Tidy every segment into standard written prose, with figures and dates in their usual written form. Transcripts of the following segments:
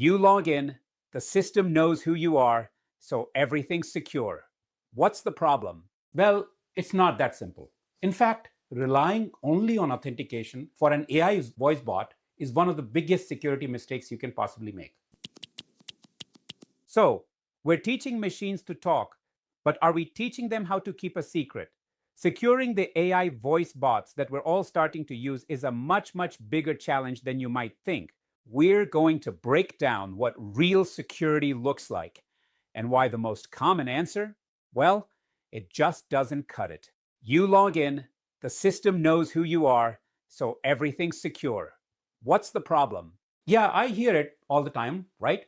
You log in, the system knows who you are, so everything's secure. What's the problem? Well, it's not that simple. In fact, relying only on authentication for an AI voice bot is one of the biggest security mistakes you can possibly make. So, we're teaching machines to talk, but are we teaching them how to keep a secret? Securing the AI voice bots that we're all starting to use is a much, much bigger challenge than you might think. We're going to break down what real security looks like and why the most common answer, well, it just doesn't cut it. You log in, the system knows who you are, so everything's secure. What's the problem? Yeah, I hear it all the time, right?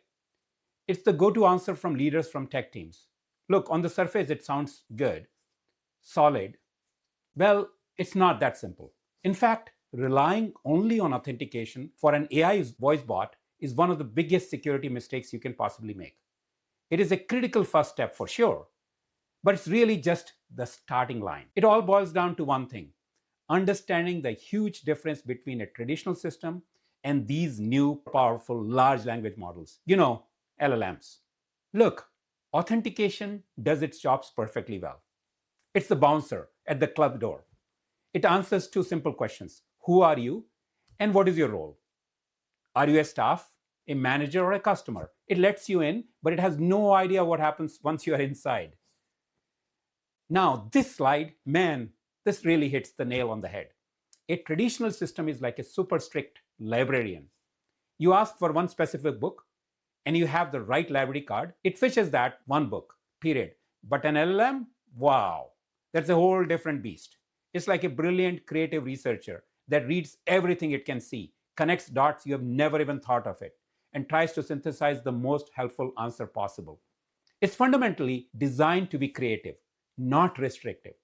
It's the go-to answer from leaders from tech teams. Look, on the surface, it sounds good, solid. Well, it's not that simple. In fact, relying only on authentication for an AI voice bot is one of the biggest security mistakes you can possibly make. It is a critical first step for sure, but it's really just the starting line. It all boils down to one thing: understanding the huge difference between a traditional system and these new powerful large language models. LLMs. Look, authentication does its jobs perfectly well. It's the bouncer at the club door. It answers two simple questions: who are you and what is your role? Are you a staff, a manager, or a customer? It lets you in, but it has no idea what happens once you are inside. Now, this slide, man, this really hits the nail on the head. A traditional system is like a super strict librarian. You ask for one specific book, and you have the right library card, it fishes that one book, period. But an LLM, wow, that's a whole different beast. It's like a brilliant creative researcher that reads everything it can see, connects dots you have never even thought of it, and tries to synthesize the most helpful answer possible. It's fundamentally designed to be creative, not restrictive.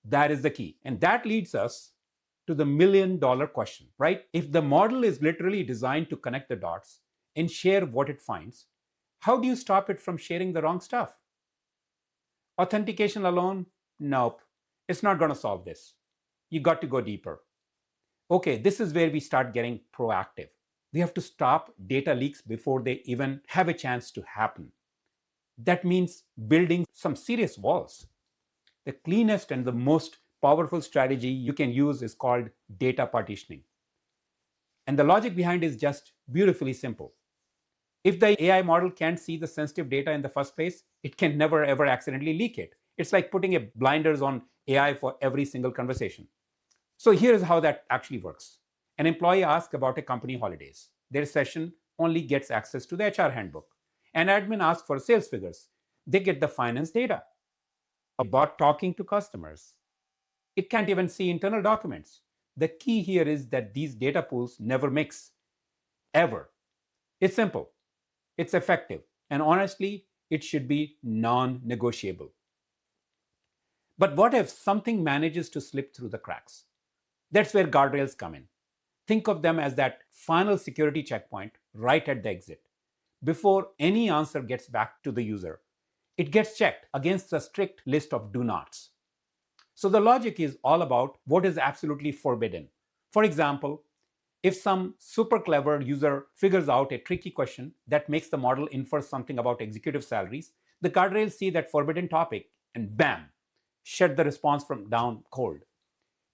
That is the key. And that leads us to the $1,000,000 question, right? If the model is literally designed to connect the dots and share what it finds, how do you stop it from sharing the wrong stuff? Authentication alone? Nope. It's not going to solve this. You got to go deeper. Okay, this is where we start getting proactive. We have to stop data leaks before they even have a chance to happen. That means building some serious walls. The cleanest and the most powerful strategy you can use is called data partitioning. And the logic behind it is just beautifully simple. If the AI model can't see the sensitive data in the first place, it can never ever accidentally leak it. It's like putting a blinders on AI for every single conversation. So here's how that actually works. An employee asks about a company holidays. Their session only gets access to the HR handbook. An admin asks for sales figures. They get the finance data. A bot talking to customers. It can't even see internal documents. The key here is that these data pools never mix, ever. It's simple, it's effective, and honestly, it should be non-negotiable. But what if something manages to slip through the cracks? That's where guardrails come in. Think of them as that final security checkpoint right at the exit. Before any answer gets back to the user, it gets checked against a strict list of do nots. So the logic is all about what is absolutely forbidden. For example, if some super clever user figures out a tricky question that makes the model infer something about executive salaries, the guardrails see that forbidden topic and bam, shut the response from down cold.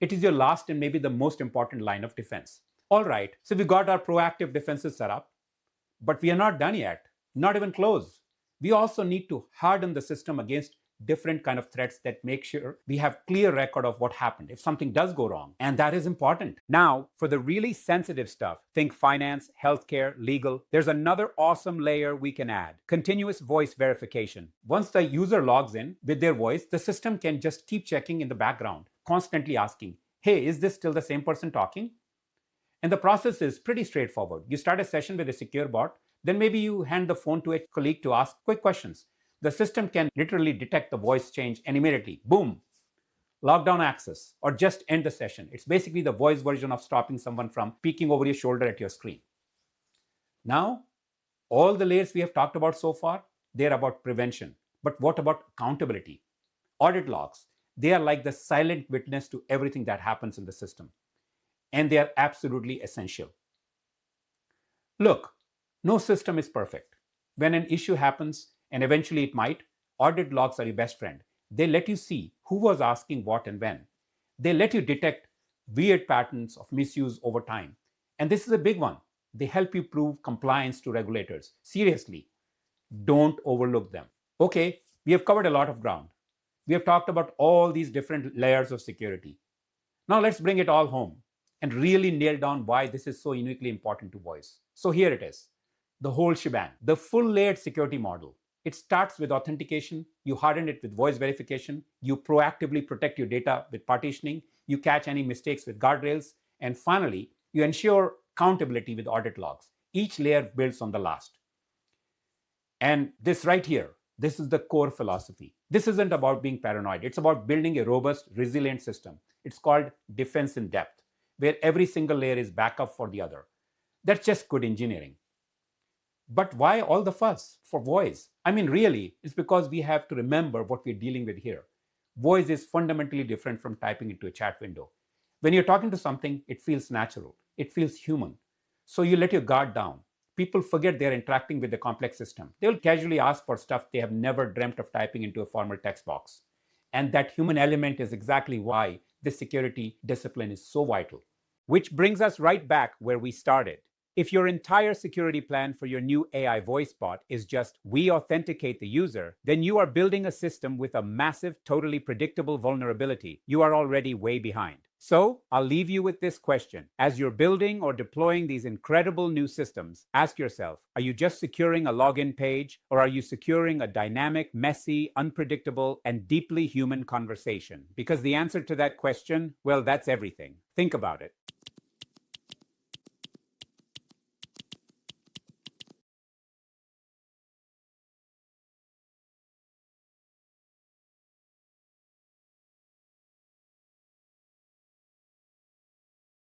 It is your last and maybe the most important line of defense. All right, so we got our proactive defenses set up, but we are not done yet, not even close. We also need to harden the system against different kind of threats that make sure we have clear record of what happened if something does go wrong. And that is important. Now, for the really sensitive stuff, think finance, healthcare, legal, there's another awesome layer we can add: continuous voice verification. Once the user logs in with their voice, the system can just keep checking in the background, constantly asking, hey, is this still the same person talking? And the process is pretty straightforward. You start a session with a secure bot, then maybe you hand the phone to a colleague to ask quick questions. The system can literally detect the voice change and immediately, boom, lock down access or just end the session. It's basically the voice version of stopping someone from peeking over your shoulder at your screen. Now, all the layers we have talked about so far, they're about prevention. But what about accountability? Audit logs, they are like the silent witness to everything that happens in the system. And they are absolutely essential. Look, No system is perfect. When an issue happens, and eventually it might, audit logs are your best friend. They let you see who was asking what and when. They let you detect weird patterns of misuse over time. And this is a big one. They help you prove compliance to regulators. Seriously, don't overlook them. Okay, we have covered a lot of ground. We have talked about all these different layers of security. Now let's bring it all home and really nail down why this is so uniquely important to voice. So here it is, the whole shebang, the full layered security model. It starts with authentication, you harden it with voice verification, you proactively protect your data with partitioning, you catch any mistakes with guardrails, and finally, you ensure accountability with audit logs. Each layer builds on the last. And this right here, this is the core philosophy. This isn't about being paranoid. It's about building a robust, resilient system. It's called defense in depth, where every single layer is backup for the other. That's just good engineering. But why all the fuss for voice? I mean, really, it's because we have to remember what we're dealing with here. Voice is fundamentally different from typing into a chat window. When you're talking to something, it feels natural, it feels human. So you let your guard down. People forget they're interacting with a complex system. They will casually ask for stuff they have never dreamt of typing into a formal text box. And that human element is exactly why this security discipline is so vital. Which brings us right back where we started. If your entire security plan for your new AI voice bot is just we authenticate the user, then you are building a system with a massive, totally predictable vulnerability. You are already way behind. So I'll leave you with this question. As you're building or deploying these incredible new systems, ask yourself, are you just securing a login page, or are you securing a dynamic, messy, unpredictable, and deeply human conversation? Because the answer to that question, well, that's everything. Think about it.